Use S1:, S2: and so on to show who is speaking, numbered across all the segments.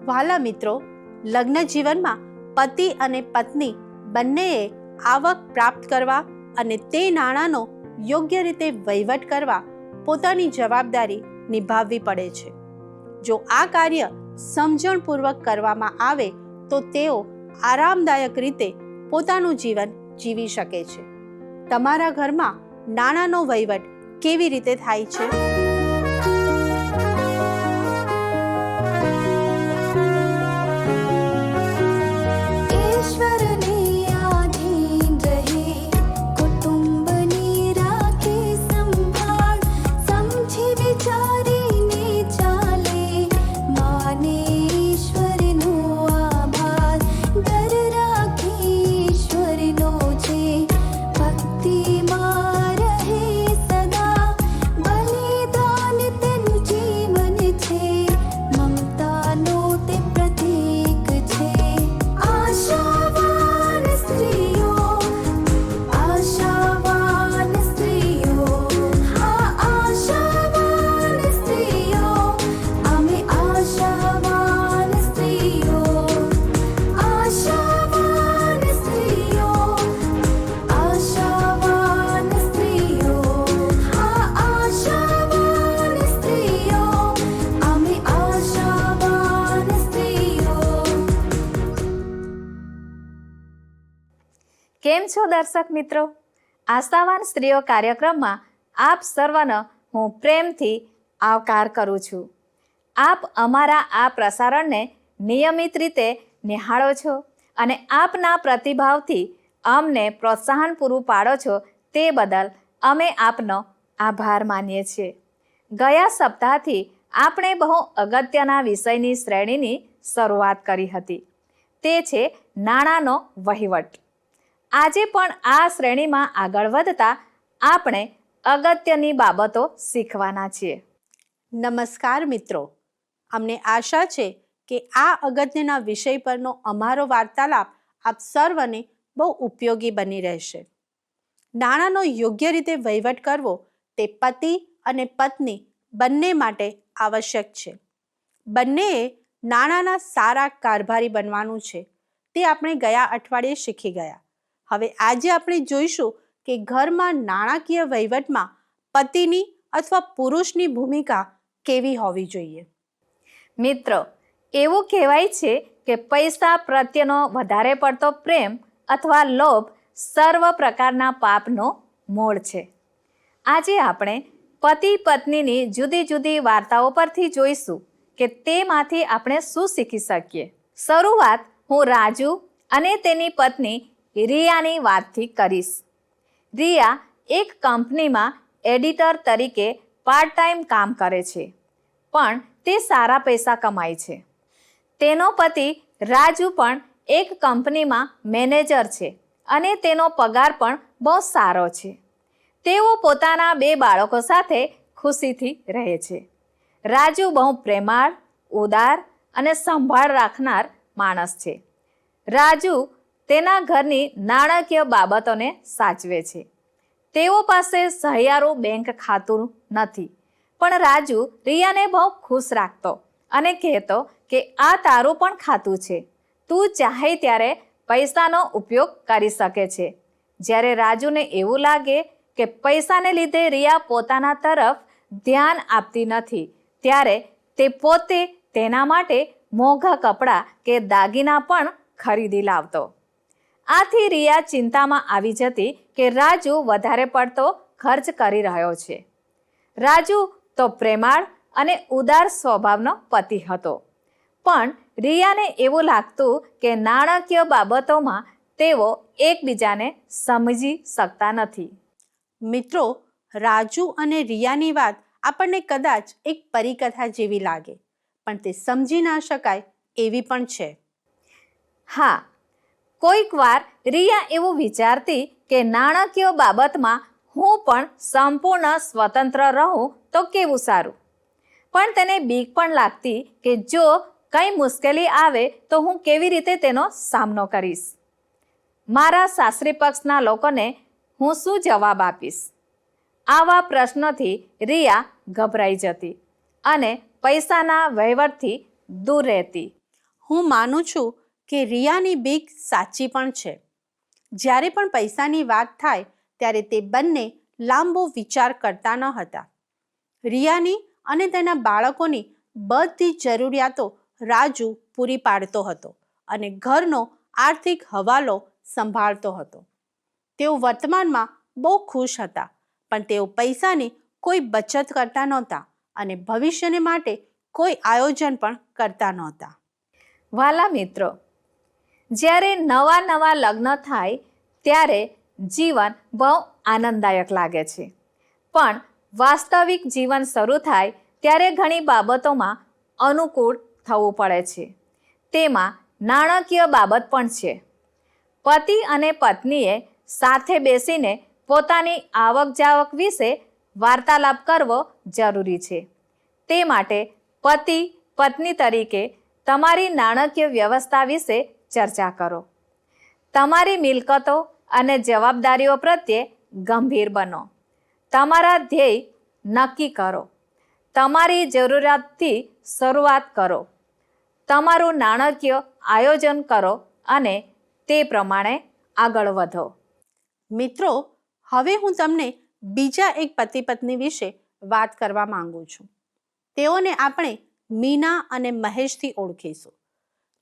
S1: વ્હાલા મિત્રો, લગ્ન જીવનમાં પતિ અને પત્ની બંનેએ આવક પ્રાપ્ત કરવા અને તે નાણાંનો યોગ્ય રીતે વહીવટ કરવા પોતાની જવાબદારી નિભાવવી પડે છે. જો આ કાર્ય સમજણપૂર્વક કરવામાં આવે તો તેઓ આરામદાયક રીતે પોતાનું જીવન જીવી શકે છે. તમારા ઘરમાં નાણાંનો વહીવટ કેવી રીતે થાય છે?
S2: કેમ છો દર્શક મિત્રો? આશાવાન સ્ત્રીઓ કાર્યક્રમમાં આપ સર્વનો હું પ્રેમથી આવકાર કરું છું. આપ અમારા આ પ્રસારણને નિયમિત રીતે નિહાળો છો અને આપના પ્રતિભાવથી અમને પ્રોત્સાહન પૂરું પાડો છો, તે બદલ અમે આપનો આભાર માનીએ છીએ. ગયા સપ્તાહથી આપણે બહુ અગત્યના વિષયની શ્રેણીની શરૂઆત કરી હતી. તે છે નાણાંનો વહીવટ. આજે પણ આ શ્રેણીમાં આગળ વધતા આપણે અગત્યની બાબતો શીખવાના છીએ.
S1: નમસ્કાર મિત્રો, અમને આશા છે કે આ અગત્યના વિષય પરનો અમારો વાર્તાલાપ આપ સર્વને બહુ ઉપયોગી બની રહેશે. નાણાંનો યોગ્ય રીતે વહીવટ કરવો તે પતિ અને પત્ની બંને માટે આવશ્યક છે. બંનેએ નાણાંના સારા કારભારી બનવાનું છે. તે આપણે ગયા અઠવાડિયે શીખી ગયા. હવે આજે આપણે જોઈશું કે ઘરમાં નાણાકીય વહીવટમાં પતિની અથવા પુરુષની ભૂમિકા કેવી હોવી જોઈએ.
S2: મિત્રો, એવું કહેવાય છે કે પૈસા પ્રત્યેનો વધારે પડતો પ્રેમ અથવા લોભ સર્વ પ્રકારના પાપનો મૂળ છે. આજે આપણે પતિ પત્નીની જુદી જુદી વાર્તાઓ પરથી જોઈશું કે તેમાંથી આપણે શું શીખી શકીએ. શરૂઆત હું રાજુ અને તેની પત્ની રિયાની વાતથી કરીશ. રિયા એક કંપનીમાં એડિટર તરીકે પાર્ટ ટાઈમ કામ કરે છે, પણ તે સારા પૈસા કમાય છે. તેનો પતિ રાજુ પણ એક કંપનીમાં મેનેજર છે અને તેનો પગાર પણ બહુ સારો છે. તેઓ પોતાના 2 બાળકો સાથે ખુશીથી રહે છે. રાજુ બહુ પ્રેમાળ, ઉદાર અને સંભાળ રાખનાર માણસ છે. રાજુ તેના ઘરની નાણાકીય બાબતોને સાચવે છે. તેઓ પાસે સહિયારું બેંક ખાતું નથી, પણ રાજુ રિયાને બહુ ખુશ રાખતો અને કહેતો કે આ તારું પણ ખાતું છે, તું ચાહે ત્યારે પૈસાનો ઉપયોગ કરી શકે છે. જ્યારે રાજુને એવું લાગે કે પૈસાને લીધે રિયા પોતાના તરફ ધ્યાન આપતી નથી, ત્યારે તે પોતે તેના માટે મોંઘા કપડાં કે દાગીના પણ ખરીદી લાવતો. આથી રિયા ચિંતામાં આવી જતી કે રાજુ વધારે પડતો ખર્ચ કરી રહ્યો છે. રાજુ તો પ્રેમાળ અને ઉદાર સ્વભાવનો પતિ હતો, પણ રિયાને એવું લાગતું કે નાણાકીય બાબતોમાં તેઓ એકબીજાને સમજી શકતા નથી.
S1: મિત્રો, રાજુ અને રિયાની વાત આપણને કદાચ એક પરીકથા જેવી લાગે, પણ તે સમજી ના શકાય એવી પણ છે.
S2: હા, કોઈક વાર રિયા એવું વિચારતી કે નાણાકીય બાબતમાં હું પણ સંપૂર્ણ સ્વતંત્ર રહું તો કેવું સારું. પણ તેને બીક પણ લાગતી કે જો કંઈ મુશ્કેલી આવે તો હું કેવી રીતે તેનો સામનો કરીશ. મારા સાસરી પક્ષના લોકોને હું શું જવાબ આપીશ? આવા પ્રશ્નોથી રિયા ગભરાઈ જતી અને પૈસાના વહીવટથી દૂર રહેતી.
S1: હું માનું છું કે રિયાની બીક સાચી પણ છે. જ્યારે પણ પૈસાની વાત થાય ત્યારે તે બંને લાંબો વિચાર કરતા ન હતા. રિયાની અને તેના બાળકોની બધી જરૂરિયાતો રાજુ પૂરી પાડતો હતો અને ઘરનો આર્થિક હવાલો સંભાળતો હતો. તેઓ વર્તમાનમાં બહુ ખુશ હતા, પણ તેઓ પૈસાની કોઈ બચત કરતા નહોતા અને ભવિષ્યને માટે કોઈ આયોજન પણ કરતા નહોતા.
S2: વાલા મિત્રો, જ્યારે નવા નવા લગ્ન થાય ત્યારે જીવન બહુ આનંદદાયક લાગે છે, પણ વાસ્તવિક જીવન શરૂ થાય ત્યારે ઘણી બાબતોમાં અનુકૂળ થવું પડે છે. તેમાં નાણાકીય બાબત પણ છે. પતિ અને પત્નીએ સાથે બેસીને પોતાની આવક જાવક વિશે વાર્તાલાપ કરવો જરૂરી છે. તે માટે પતિ પત્ની તરીકે તમારી નાણાકીય વ્યવસ્થા વિશે ચર્ચા કરો. તમારી મિલકતો અને જવાબદારીઓ પ્રત્યે ગંભીર બનો. તમારા ધ્યેય નક્કી કરો. તમારી જરૂરિયાતથી શરૂઆત કરો. તમારું નાણાકીય આયોજન કરો અને તે પ્રમાણે આગળ વધો.
S1: મિત્રો, હવે હું તમને બીજા એક પતિ પત્ની વિશે વાત કરવા માંગુ છું. તેઓને આપણે મીના અને મહેશથી ઓળખીશું.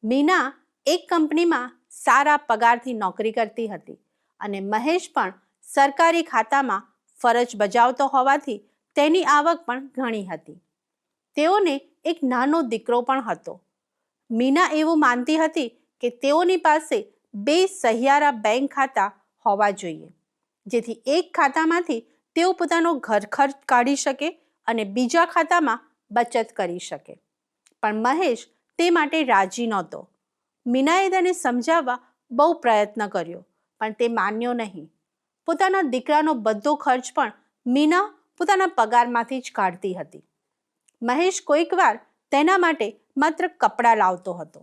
S1: મીના એક કંપનીમાં સારા પગારથી નોકરી કરતી હતી અને મહેશ પણ સરકારી ખાતામાં ફરજ બજાવતો હોવાથી તેની આવક પણ ઘણી હતી. તેઓને એક નાનો દીકરો પણ હતો. મીના એવું માનતી હતી કે તેઓની પાસે 2 સહિયારા બેંક ખાતા હોવા જોઈએ, જેથી એક ખાતામાંથી તેઓ પોતાનો ઘર ખર્ચ કાઢી શકે અને બીજા ખાતામાં બચત કરી શકે. પણ મહેશ તે માટે રાજી નહોતો. મીનાએ તેને સમજાવવા બહુ પ્રયત્ન કર્યો, પણ તે માન્યો નહીં. પોતાના દીકરાનો બધો ખર્ચ પણ મીના પોતાના પગારમાંથી જ કાઢતી હતી. મહેશ કોઈકવાર તેના માટે માત્ર કપડાં લાવતો હતો.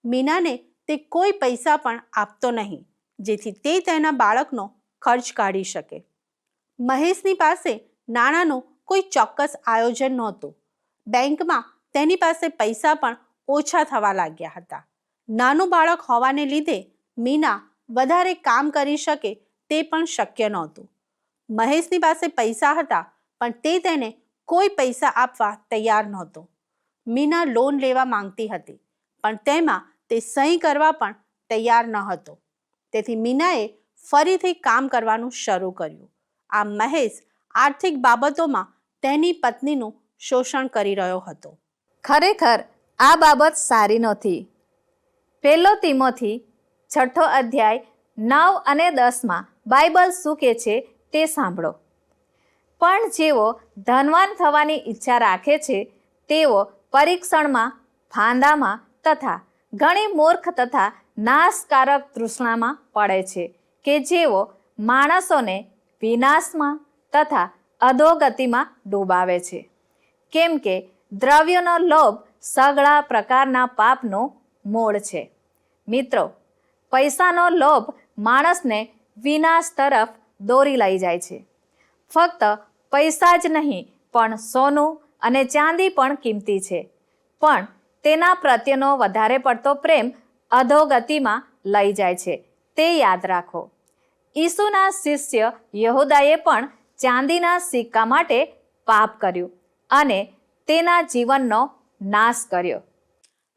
S1: મીનાને તે કોઈ પૈસા પણ આપતો નહીં, જેથી તે તેના બાળકનો ખર્ચ કાઢી શકે. મહેશની પાસે નાણાંનું કોઈ ચોક્કસ આયોજન નહોતું. બેંકમાં તેની પાસે પૈસા પણ ઓછા થવા લાગ્યા હતા. નાનું બાળક હોવાને લીધે મીના વધારે કામ કરી શકે તે પણ શક્ય નહોતું. મહેશની પાસે પૈસા હતા, પણ તે તેને કોઈ પૈસા આપવા તૈયાર નહોતો. મીના લોન લેવા માંગતી હતી, પણ તેમાં તે સહી કરવા પણ તૈયાર ન હતો. તેથી મીનાએ ફરીથી કામ કરવાનું શરૂ કર્યું. આમ મહેશ આર્થિક બાબતોમાં તેની પત્નીનું શોષણ કરી રહ્યો હતો.
S2: ખરેખર આ બાબત સારી નહોતી. 1 તિમોથી 6 અધ્યાય 9 અને 10માં બાઇબલ શું કહે છે તે સાંભળો. પણ જેઓ ધનવાન થવાની ઈચ્છા રાખે છે તેઓ પરીક્ષણમાં, ફાંદામાં તથા ઘણી મૂર્ખ તથા નાશકારક તૃષ્ણામાં પડે છે, કે જેઓ માણસોને વિનાશમાં તથા અધોગતિમાં ડૂબાવે છે. કેમ કે દ્રવ્યનો લોભ સઘળા પ્રકારના પાપનો મૂળ છે. મિત્રો, પૈસાનો લોભ માણસને વિનાશ તરફ દોરી લઈ જાય છે. ફક્ત પૈસા જ નહીં, પણ સોનું અને ચાંદી પણ કિંમતી છે, પણ તેના પ્રત્યેનો વધારે પડતો પ્રેમ અધોગતિમાં લઈ જાય છે. તે યાદ રાખો. ઈસુના શિષ્ય યહૂદાએ પણ ચાંદીના સિક્કા માટે પાપ કર્યું અને તેના જીવનનો નાશ કર્યો.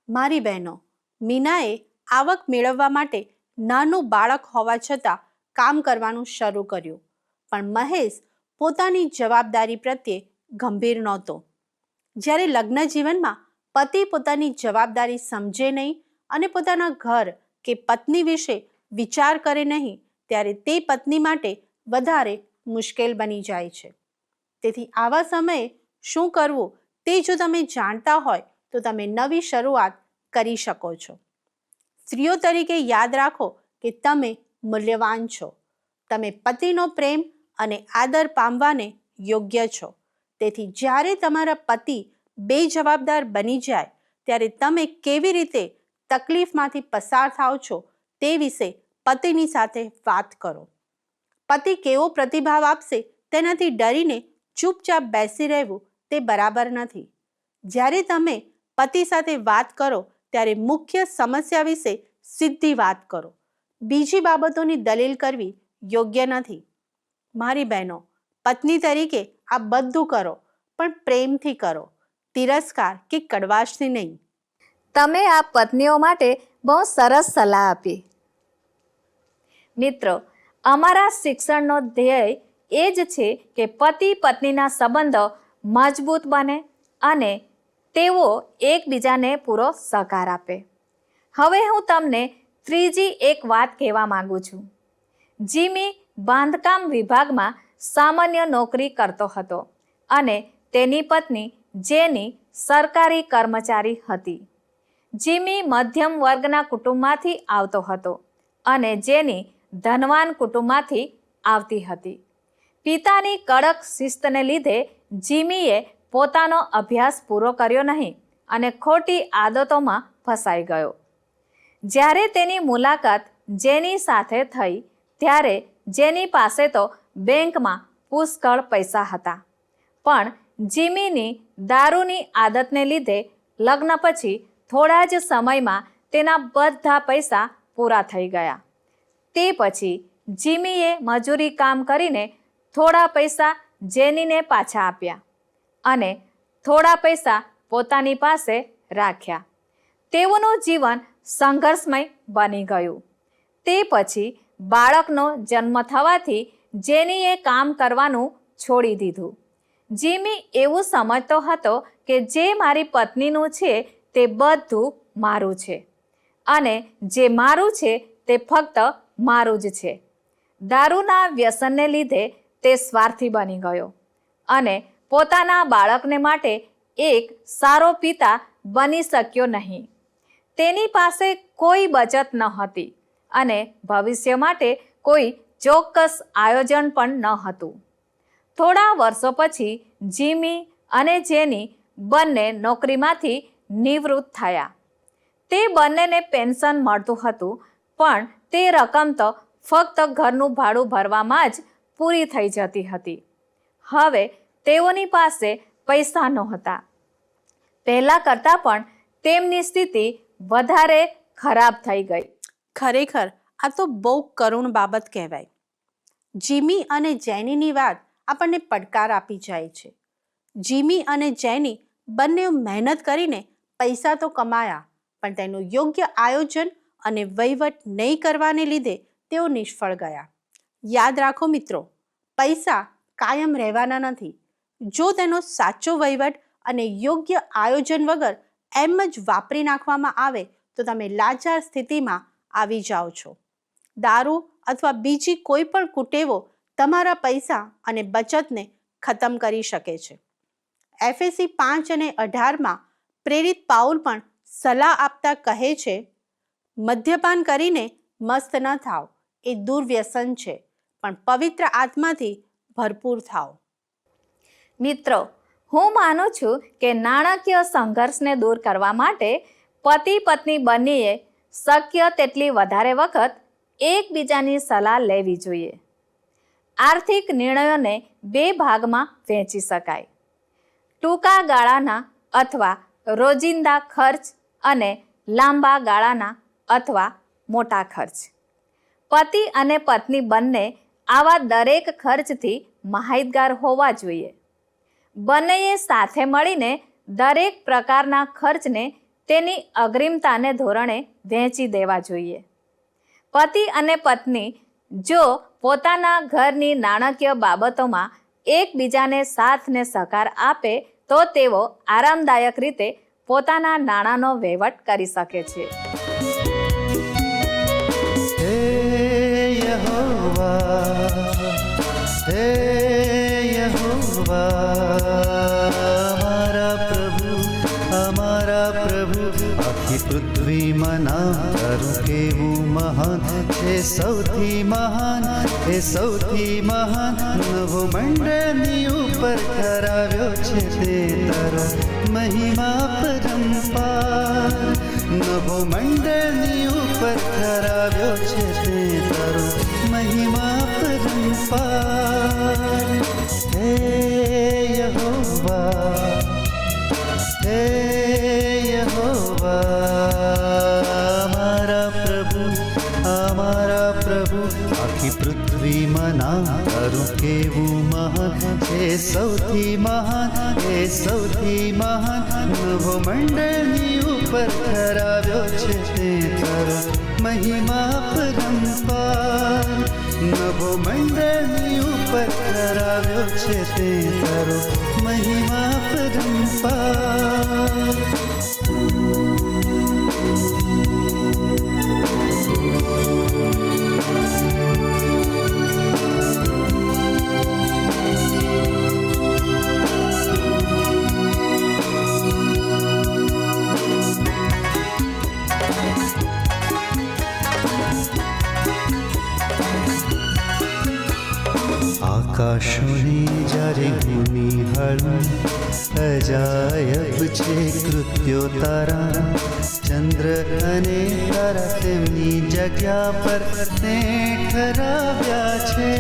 S1: મારી બહેનો, મીનાએ આવક મેળવવા માટે નાનું બાળક હોવા છતાં કામ કરવાનું શરૂ કર્યું, પણ મહેશ પોતાની જવાબદારી પ્રત્યે ગંભીર નહોતો. જ્યારે લગ્ન જીવનમાં પતિ પોતાની જવાબદારી સમજે નહીં અને પોતાના ઘર કે પત્ની વિશે વિચાર કરે નહીં, ત્યારે તે પત્ની માટે વધારે મુશ્કેલ બની જાય છે. તેથી આવા સમયે શું કરવું તે જો તમે જાણતા હોય તો તમે નવી શરૂઆત કરી શકો છો. સ્ત્રીઓ તરીકે યાદ રાખો કે તમે મૂલ્યવાન છો. તમે પતિનો પ્રેમ અને આદર પામવાને યોગ્ય છો. તેથી જ્યારે તમારા પતિ બેજવાબદાર બની જાય ત્યારે તમે કેવી રીતે તકલીફમાંથી પસાર થાઓ છો તે વિશે પતિની સાથે વાત કરો. પતિ કેવો પ્રતિભાવ આપશે તેનાથી ડરીને ચૂપચાપ બેસી રહેવું તે બરાબર નથી. જ્યારે તમે પતિ સાથે વાત કરો ત્યારે મુખ્ય સમસ્યા વિશે સીધી વાત કરો. બીજી બાબતોની દલીલ કરવી યોગ્ય નથી. મારી બહેનો, પત્ની તરીકે આ બધું કરો, પણ પ્રેમથી કરો, તિરસ્કાર કે કડવાશથી નહીં.
S2: તમે આ પત્નીઓ માટે બહુ સરસ સલાહ આપી. મિત્રો, અમારા શિક્ષણનો ધ્યેય એ જ છે કે પતિ પત્નીના સંબંધો મજબૂત બને અને તેઓ એકબીજાને પૂરો સહકાર આપે. હવે હું તમને ત્રીજી એક વાત કહેવા માંગુ છું. જીમી બાંધકામ વિભાગમાં સામાન્ય નોકરી કરતો હતો અને તેની પત્ની જેની સરકારી કર્મચારી હતી. જીમી મધ્યમ વર્ગના કુટુંબમાંથી આવતો હતો અને જેની ધનવાન કુટુંબમાંથી આવતી હતી. પિતાની કડક શિસ્તને લીધે જીમીએ પોતાનો અભ્યાસ પૂરો કર્યો નહીં અને ખોટી આદતોમાં ફસાઈ ગયો. જ્યારે તેની મુલાકાત જેની સાથે થઈ ત્યારે જેની પાસે તો બેંકમાં પુષ્કળ પૈસા હતા, પણ જીમીની દારૂની આદતને લીધે લગ્ન પછી થોડા જ સમયમાં તેના બધા પૈસા પૂરા થઈ ગયા. તે પછી જીમીએ મજૂરી કામ કરીને થોડા પૈસા જેનીને પાછા આપ્યા અને થોડા પૈસા પોતાની પાસે રાખ્યા. તેઓનું જીવન સંઘર્ષમય બની ગયું. તે પછી બાળકનો જન્મ થવાથી જેનીએ કામ કરવાનું છોડી દીધું. જીમી એવું સમજતો હતો કે જે મારી પત્નીનું છે તે બધું મારું છે અને જે મારું છે તે ફક્ત મારું જ છે. દારૂના વ્યસનને લીધે તે સ્વાર્થી બની ગયો અને પોતાના બાળકને માટે એક સારો પિતા બની શક્યો નહીં. તેની પાસે કોઈ બચત ન હતી અને ભવિષ્ય માટે કોઈ ચોક્કસ આયોજન પણ ન હતું. થોડા વર્ષો પછી જીમી અને જેની બંને નોકરીમાંથી નિવૃત્ત થયા. તે બંનેને પેન્શન મળતું હતું, પણ તે રકમ તો ફક્ત ઘરનું ભાડું ભરવામાં જ પૂરી થઈ જતી હતી. હવે તેઓની પાસે પૈસા નહોતા. પહેલા કરતાં પણ તેમની સ્થિતિ વધારે ખરાબ થઈ ગઈ.
S1: ખરેખર આ તો બહુ કરુણ બાબત કહેવાય. જીમી અને જેનીની વાત આપણને પડકાર આપી જાય છે. જીમી અને જેની બંને મહેનત કરીને પૈસા તો કમાયા, પણ તેનું યોગ્ય આયોજન અને વહીવટ નહીં કરવાને લીધે તેઓ નિષ્ફળ ગયા. યાદ રાખો મિત્રો, પૈસા કાયમ રહેવાના નથી. જો તેનો સાચો વહીવટ અને યોગ્ય આયોજન વગર એમ જ વાપરી નાખવામાં આવે તો તમે લાચાર સ્થિતિમાં આવી જાઓ છો. દારૂ અથવા બીજી કોઈ પણ કુટેવો તમારા પૈસા અને બચતને ખતમ કરી શકે છે. એફએસી 5 અને 18માં પ્રેરિત પાઉલ પણ સલાહ આપતા કહે છે, મદ્યપાન કરીને મસ્ત ન થાવ, એ દુર્વ્યસન છે, પણ પવિત્ર આત્માથી ભરપૂર થાવ.
S2: મિત્રો, હું માનું છું કે નાણાકીય સંઘર્ષને દૂર કરવા માટે પતિ પત્ની બંનેએ શક્ય તેટલી વધારે વખત એકબીજાની સલાહ લેવી જોઈએ. આર્થિક નિર્ણયોને 2 ભાગમાં વહેંચી શકાય: ટૂંકા ગાળાના અથવા રોજિંદા ખર્ચ અને લાંબા ગાળાના અથવા મોટા ખર્ચ. પતિ અને પત્ની બંને આવા દરેક ખર્ચથી માહિતગાર હોવા જોઈએ. બંનેએ સાથે મળીને દરેક પ્રકારના ખર્ચને તેની અગ્રિમતાને ધોરણે વહેંચી દેવા જોઈએ. પતિ અને પત્ની જો પોતાના ઘરની નાણાકીય બાબતોમાં એકબીજાને સાથ ને સહકાર આપે તો તેઓ આરામદાયક રીતે પોતાના નાણાંનો વહીવટ કરી શકે છે.
S3: હે યહોવા, હે યહોવા, અમારા પ્રભુ, આખી પૃથ્વીમાં નામ તારું કેવું મહાન છે, સૌથી મહાન, એ સૌથી મહાન. નવો મંડળની ઉપર કરાવ્યો છે તે તારો મહિમા પરંપાર. નવો મંડળની ઉપર કરાવ્યો છે તે તારો મહિમા પરંપાર. હે યહોવા, હે અમારા પ્રભુ આખી પૃથ્વીમાં નામ તારું કેવું મહાન છે, સૌથી મહાન એ સૌથી મહાન. નભો મંડળની ઉપર કરાવ્યો છે તે તારો મહિમા પરંપાર. નભો મંડળની ઉપર કરાવ્યો છે તે તારો મહિમા પરંપાર. આકાશોની જ્યારે હું નિહાળું, અજાયબ છે કૃત્યો તારા. ચંદ્ર અને તારા તેમની જગ્યા પર તે ઠરાવ્યા છે.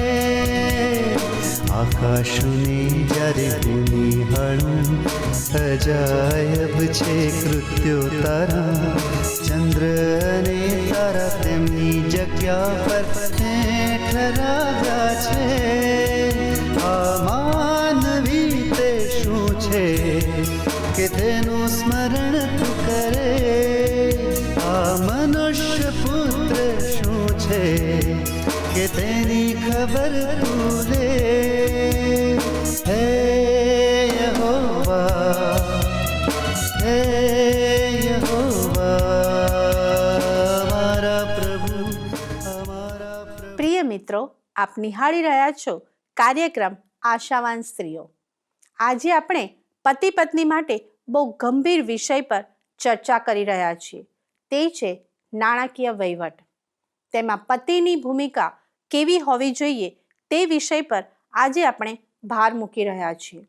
S3: આકાશોની જ્યારે હું નિહાળું, અજાયબ છે કૃત્યો તારા. ચંદ્ર અને તારા તેમની જગ્યા પર તે ઠરાવ્યા છે. આ માનવી તે શું છે કે તેનું સ્મરણ તું કરે? આ મનુષ્ય પુત્ર શું છે કે તેની ખબર તું લે? હે યહોવા, હે યહોવા, અમારા પ્રભુ, અમારા પ્રભુ.
S1: પ્રિય મિત્રો, આપ નિહાળી રહ્યા છો કાર્યક્રમ આશાવાન સ્ત્રીઓ. આજે આપણે પતિ પત્ની માટે બહુ ગંભીર વિષય પર ચર્ચા કરી રહ્યા છીએ. તે છે નાણાકીય વહીવટ. તેમાં પતિની ભૂમિકા કેવી હોવી જોઈએ તે વિષય પર આજે આપણે ભાર મૂકી રહ્યા છીએ.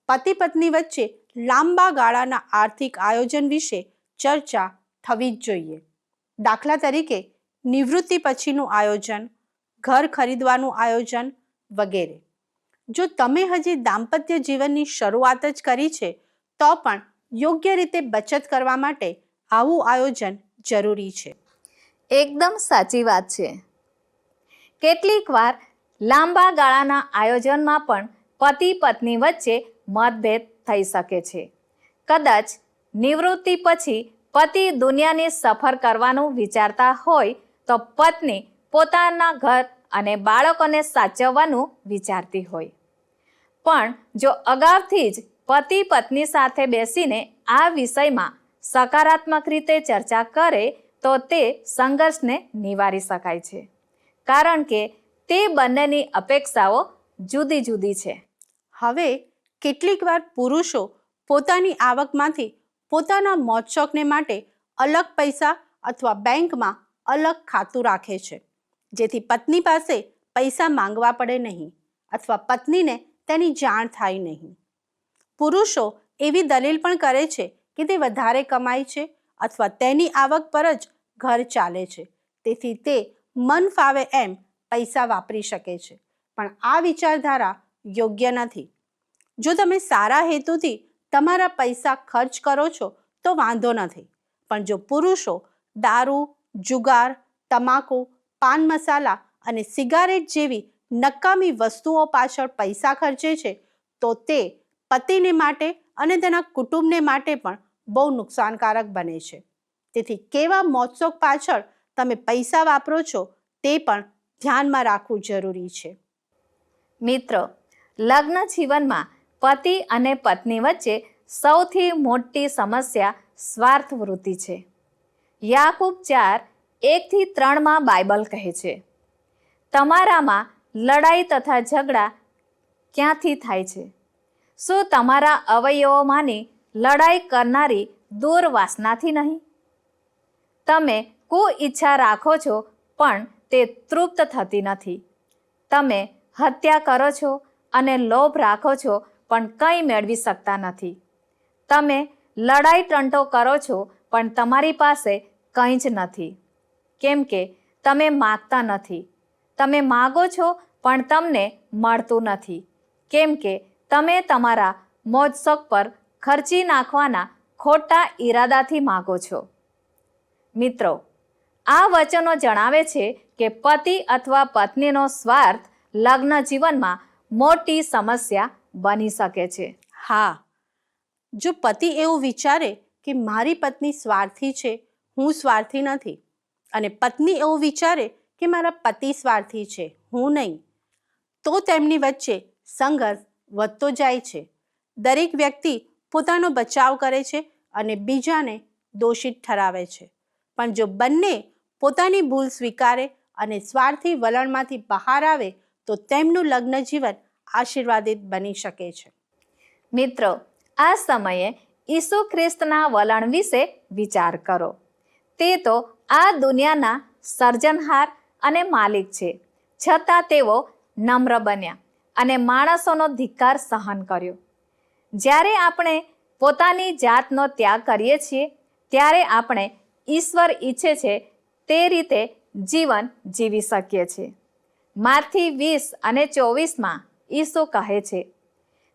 S1: પતિ પત્ની વચ્ચે લાંબા ગાળાના આર્થિક આયોજન વિશે ચર્ચા થવી જ જોઈએ. દાખલા તરીકે નિવૃત્તિ પછીનું આયોજન, ઘર ખરીદવાનું આયોજન વગેરે. જો તમે હજી દાંપત્ય જીવનની શરૂઆત જ કરી છે તો પણ યોગ્ય રીતે બચત કરવા માટે આવું આયોજન જરૂરી છે.
S2: એકદમ સાચી વાત છે. કેટલીક વાર લાંબા ગાળાના આયોજનમાં પણ પતિ પત્ની વચ્ચે મતભેદ થઈ શકે છે. કદાચ નિવૃત્તિ પછી પતિ દુનિયાની સફર કરવાનું વિચારતા હોય તો પત્ની પોતાના ઘર અને બાળકોને સાચવવાનું વિચારતી હોય. પણ જો અગાઉથી જ પતિ પત્ની સાથે બેસીને આ વિષયમાં સકારાત્મક રીતે ચર્ચા કરે તો તે સંઘર્ષને નિવારી શકાય છે. કારણ કે તે બંનેની અપેક્ષાઓ જુદી જુદી છે.
S1: હવે કેટલીક વાર પુરુષો પોતાની આવકમાંથી પોતાના મોજશોખને માટે અલગ પૈસા અથવા બેંકમાં અલગ ખાતું રાખે છે, જેથી પત્ની પાસે પૈસા માંગવા પડે નહીં અથવા પત્નીને તેની જાણ થાય નહીં. પુરુષો એવી દલીલ પણ કરે છે કે તે વધારે કમાય છે અથવા તેની આવક પર જ ઘર ચાલે છે, તેથી તે મન ફાવે એમ પૈસા વાપરી શકે છે. પણ આ વિચારધારા યોગ્ય નથી. જો તમે સારા હેતુથી તમારા પૈસા ખર્ચ કરો છો તો વાંધો નથી, પણ જો પુરુષો દારૂ, જુગાર, તમાકુ, પાન મસાલા અને સિગારેટ જેવી નકામી વસ્તુઓ પાછળ પૈસા ખર્ચે છે તો તે પતિને માટે અને તેના કુટુંબને માટે પણ બહુ નુકસાનકારક બને છે. તેથી કેવા મોજશોખ પાછળ તમે પૈસા વાપરો છો તે પણ ધ્યાનમાં રાખવું જરૂરી છે.
S2: મિત્રો, લગ્ન જીવનમાં પતિ અને પત્ની વચ્ચે સૌથી મોટી સમસ્યા સ્વાર્થ વૃત્તિ છે. યાકૂબ 4:1-3 બાઇબલ કહે છે, તમારામાં લડાઈ તથા ઝઘડા ક્યાંથી થાય છે? શું તમારા અવયવોમાંની લડાઈ કરનારી દુર્વાસનાથી નહીં? તમે કુઈચ્છા રાખો છો પણ તે તૃપ્ત થતી નથી. તમે હત્યા કરો છો અને લોભ રાખો છો પણ કંઈ મેળવી શકતા નથી. તમે લડાઈ ટંટો કરો છો પણ તમારી પાસે કંઈ જ નથી, કેમ કે તમે માગતા નથી. તમે માગો છો પણ તમને મળતું નથી, કેમ કે તમે તમારા મોજશોખ પર ખર્ચી નાખવાના ખોટા ઈરાદાથી માગો છો. મિત્રો, આ વચનો જણાવે છે કે પતિ અથવા પત્નીનો સ્વાર્થ લગ્ન જીવનમાં મોટી સમસ્યા બની શકે છે.
S1: હા, જો પતિ એવું વિચારે કે મારી પત્ની સ્વાર્થી છે, હું સ્વાર્થી નથી, અને પત્ની એવું વિચારે કે મારા પતિ સ્વાર્થી છે, હું નહીં, તો તેમની વચ્ચે સંઘર્ષ વધતો જાય છે. દરેક વ્યક્તિ પોતાનો બચાવ કરે છે અને બીજાને દોષિત ઠરાવે છે. પણ જો બંને પોતાની ભૂલ સ્વીકારે અને સ્વાર્થી વલણમાંથી બહાર આવે તો તેમનું લગ્ન જીવન આશીર્વાદિત બની શકે છે.
S2: મિત્રો, આ સમયે ઈસુ ખ્રિસ્તના વલણ વિશે વિચાર કરો. તે તો આ દુનિયાના સર્જનહાર અને માલિક છે, છતાં તેઓ નમ્ર બન્યા અને માણસોનો ધિક્કાર સહન કર્યો. જ્યારે આપણે પોતાની જાતનો ત્યાગ કરીએ છીએ ત્યારે આપણે ઈશ્વર ઈચ્છે છે તે રીતે જીવન જીવી શકીએ છીએ. માથી 20 અને 24 ઈસુ કહે છે,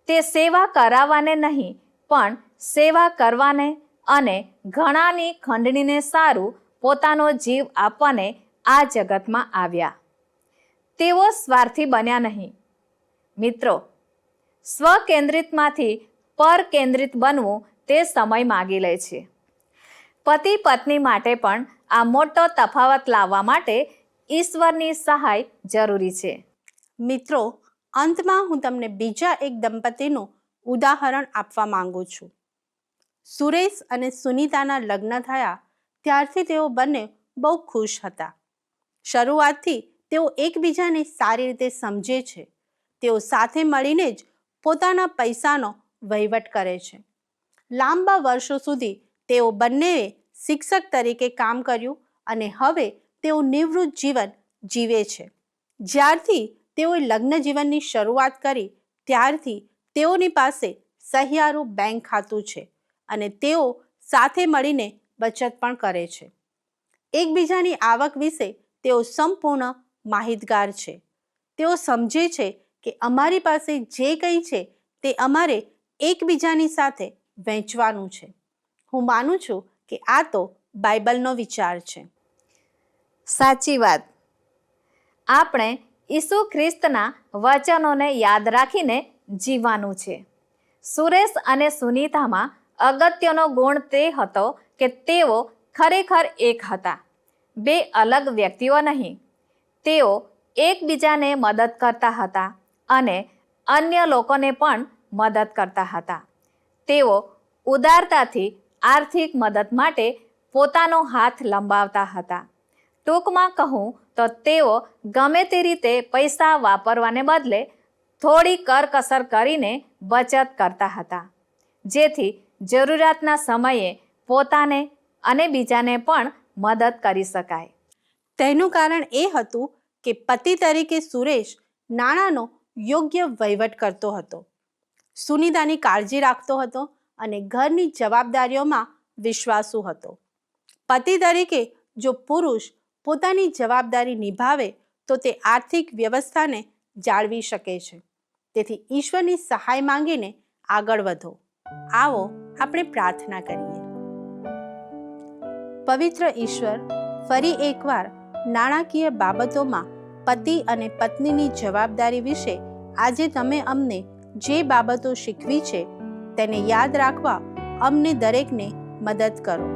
S2: તે સેવા કરાવવાને નહીં પણ સેવા કરવાને અને ઘણાની ખંડણીને સારું પોતાનો જીવ આપવાને આ જગતમાં આવ્યા. તેઓ સ્વાર્થી બન્યા નહીં. મિત્રો, સ્વકેન્દ્રિતમાંથી પરકેન્દ્રિત બનવું તે સમય માગી લે છે. પતિ પત્ની માટે પણ આ મોટો તફાવત લાવવા માટે ઈશ્વરની સહાય જરૂરી છે.
S1: મિત્રો, અંતમાં હું તમને બીજા એક દંપતીનું ઉદાહરણ આપવા માંગુ છું. સુરેશ અને સુનીતાના લગ્ન થયા ત્યારથી તેઓ બંને બહુ ખુશ હતા. શરૂઆતથી તેઓ એકબીજાને સારી રીતે સમજે છે. તેઓ સાથે મળીને જ પોતાના પૈસાનો વહીવટ કરે છે. લાંબા વર્ષો સુધી તેઓ બંનેએ શિક્ષક તરીકે કામ કર્યું અને હવે તેઓ નિવૃત્ત જીવન જીવે છે. જ્યારથી તેઓએ લગ્ન જીવનની શરૂઆત કરી ત્યારથી તેઓની પાસે સહિયારું બેંક ખાતું છે અને તેઓ સાથે મળીને બચત પણ કરે છે. એકબીજાની આવક વિશે તેઓ સંપૂર્ણ માહિતગાર છે. તેઓ સમજે છે કે અમારી પાસે જે કંઈ છે તે અમારે એકબીજાની સાથે વહેંચવાનું છે. હું માનું છું કે આ તો બાઇબલનો વિચાર છે.
S2: સાચી વાત. આપણે ઈસુ ખ્રિસ્તના વચનોને યાદ રાખીને જીવવાનું છે. સુરેશ અને સુનીતામાં અગત્યનો ગુણ તે હતો કે તેઓ ખરેખર એક હતા, બે અલગ વ્યક્તિઓ નહીં. તેઓ એકબીજાને મદદ કરતા હતા અને અન્ય લોકોને પણ મદદ કરતા હતા. તેઓ ઉદારતાથી આર્થિક મદદ માટે પોતાનો હાથ લંબાવતા હતા. ટૂંકમાં કહું તો તેઓ ગમે તે રીતે પૈસા વાપરવાને બદલે થોડી કરકસર કરીને બચત કરતા હતા, જેથી જરૂરિયાતના સમયે પોતાને અને બીજાને પણ મદદ કરી શકાય.
S1: તેનું કારણ એ હતું કે પતિ તરીકે સુરેશ નાણાંનો યોગ્ય વહીવટ કરતો હતો, સુનિતાની કાળજી રાખતો હતો અને ઘરની જવાબદારીઓમાં વિશ્વાસુ હતો. પતિ તરીકે જો પુરુષ પોતાની જવાબદારી નિભાવે તો તે આર્થિક વ્યવસ્થાને જાળવી શકે છે. તેથી ઈશ્વરની સહાય માંગીને આગળ વધો. આવો આપણે પ્રાર્થના કરીએ. પવિત્ર ઈશ્વર, ફરી એકવાર નાણાકીય બાબતોમાં પતિ અને પત્નીની જવાબદારી વિશે આજે તમે અમને જે બાબતો શીખવી છે તેને યાદ રાખવા અમને દરેકને મદદ કરો.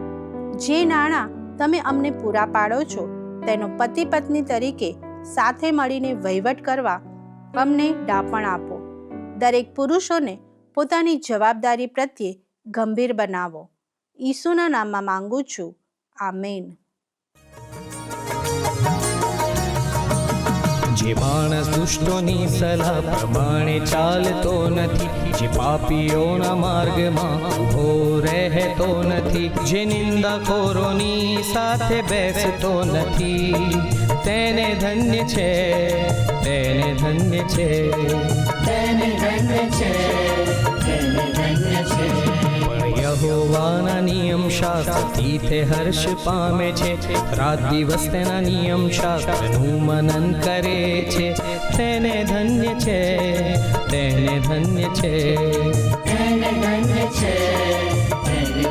S1: જે નાણાં તમે અમને પૂરા પાડો છો તેનો પતિ પત્ની તરીકે સાથે મળીને વહીવટ કરવા અમને ડાપણ આપો. દરેક પુરુષોને પોતાની જવાબદારી પ્રત્યે ગંભીર બનાવો. ઈસુના નામમાં માંગુ છું. આમેન.
S4: જે માણસ દુષ્ટોની સલાહ પ્રમાણે ચાલતો નથી, જે પાપીઓના માર્ગમાં ઊભો રહેતો નથી, જે નિંદાખોરોની સાથે બેસતો નથી, તેને ધન્ય છે, તેને ધન્ય છે, તેને ધન્ય છે, તેને ધન્ય છે. પણ યહોવાના નિયમ શાસ્ત્રથી તે હર્ષ પામે છે, રાત દિવસ તેના નિયમ શાસ્ત્રનું મનન કરે છે, તેને ધન્ય છે, તેને ધન્ય છે, તેને ધન્ય છે, તેને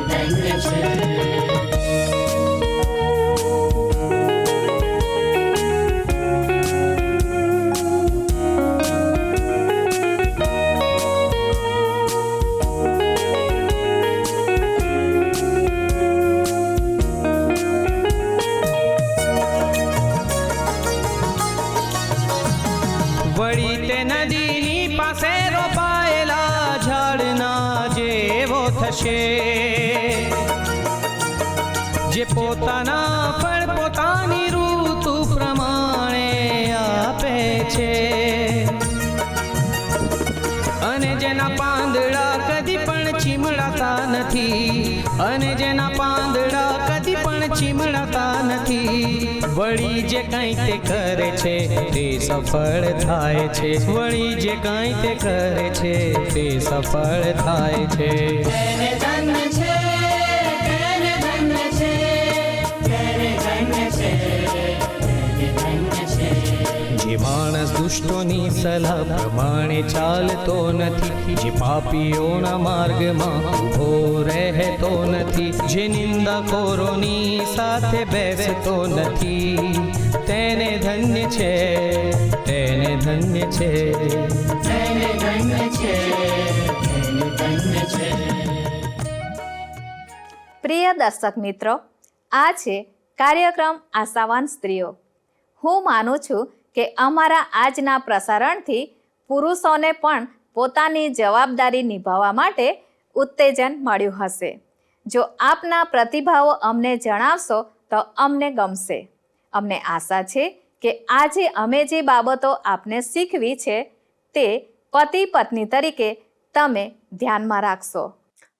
S4: વળી તે નદીની પાસે રોપાયેલા ઝાડના જેવો થશે, જે પોતાના ફળ પોતાની ઋતુ પ્રમાણે આપે છે, અને જેના પાંદડા કદી પણ ચીમડાતા નથી, અને જેના પાંદડા કદી પણ ચીમડાતા નથી. વળી જે કાંઈ તે કરે છે તે સફળ થાય છે, વળી જે કાંઈ તે કરે છે તે સફળ થાય છે. જે માણસ દુષ્ટોની સલાહ પ્રમાણે ચાલતો નથી, જે પાપીઓના માર્ગમાં ઊભો રહેતો નથી, જે નિંદાખોરોની સાથે બેસતો નથી, તેને ધન્ય છે, તેને ધન્ય છે, તેને ધન્ય છે, તેને ધન્ય છે.
S2: પ્રિય દર્શક મિત્રો, આ છે કાર્યક્રમ આશાવાન સ્ત્રીઓ. હું માનું છું કે અમારા આજના પ્રસારણથી પુરુષોને પણ પોતાની જવાબદારી નિભાવવા માટે ઉત્તેજન મળ્યું હશે. જો આપના પ્રતિભાવો અમને જણાવશો તો અમને ગમશે. અમને આશા છે કે આજે અમે જે બાબતો આપને શીખવી છે તે પતિ પત્ની તરીકે તમે ધ્યાનમાં રાખશો.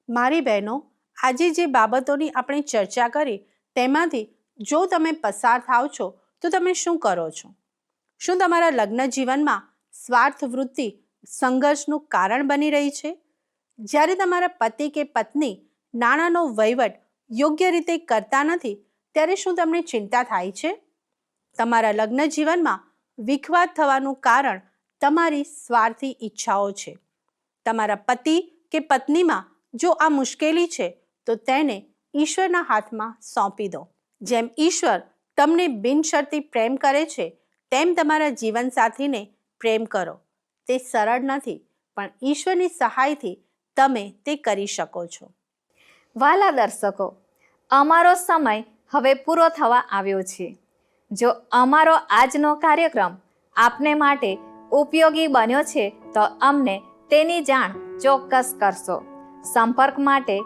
S1: મારી બહેનો, આજે જે બાબતોની આપણે ચર્ચા કરી તેમાંથી જો તમે પસાર થાવ છો તો તમે શું કરો છો? શું તમારા લગ્ન જીવનમાં સ્વાર્થ વૃત્તિ સંઘર્ષનું કારણ બની રહી છે? જ્યારે તમારા પતિ કે પત્ની નાણાંનો વહીવટ યોગ્ય રીતે કરતા નથી ત્યારે શું તમને ચિંતા થાય છે? તમારા લગ્ન જીવનમાં વિખવાદ થવાનું કારણ તમારી સ્વાર્થી ઈચ્છાઓ છે. તમારા પતિ કે પત્નીમાં જો આ મુશ્કેલી છે તો તેને ઈશ્વરના હાથમાં સોંપી દો. જેમ ઈશ્વર તમને બિનશરતી પ્રેમ કરે છે તેમ તમારા જીવનસાથીને પ્રેમ કરો. તે સરળ નથી, પણ ઈશ્વરની સહાયથી તમે તે કરી શકો છો.
S2: વાલા દર્શકો, અમારો સમય હવે પૂરો થવા આવ્યો છે. જો અમારો આજનો કાર્યક્રમ આપને માટે ઉપયોગી બન્યો છે તો અમને તેની જાણ ચોક્કસ કરશો. સંપર્ક માટે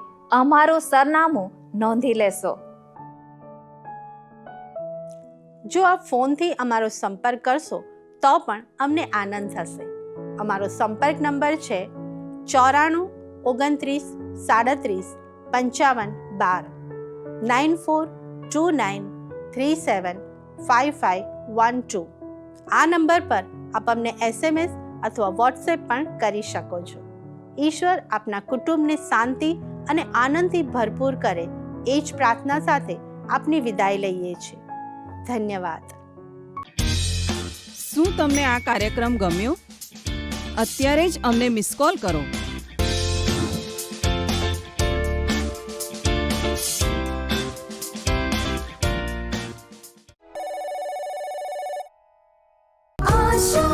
S2: અમારું સરનામું નોંધી લેશો.
S1: જો આપ ફોનથી અમારો સંપર્ક કરશો તો પણ અમને આનંદ થશે. અમારો સંપર્ક નંબર છે 94 29 37 55 12 9429375512. આ નંબર પર આપ અમને SMS અથવા વોટ્સએપ પણ કરી શકો છો. ઈશ્વર આપના કુટુંબને શાંતિ અને આનંદથી ભરપૂર કરે એ જ પ્રાર્થના સાથે આપની વિદાય લઈએ છીએ. ધન્યવાદ.
S5: શું તમને આ કાર્યક્રમ ગમ્યો? અત્યારે જ અમને મિસ કોલ કરો.
S6: આશા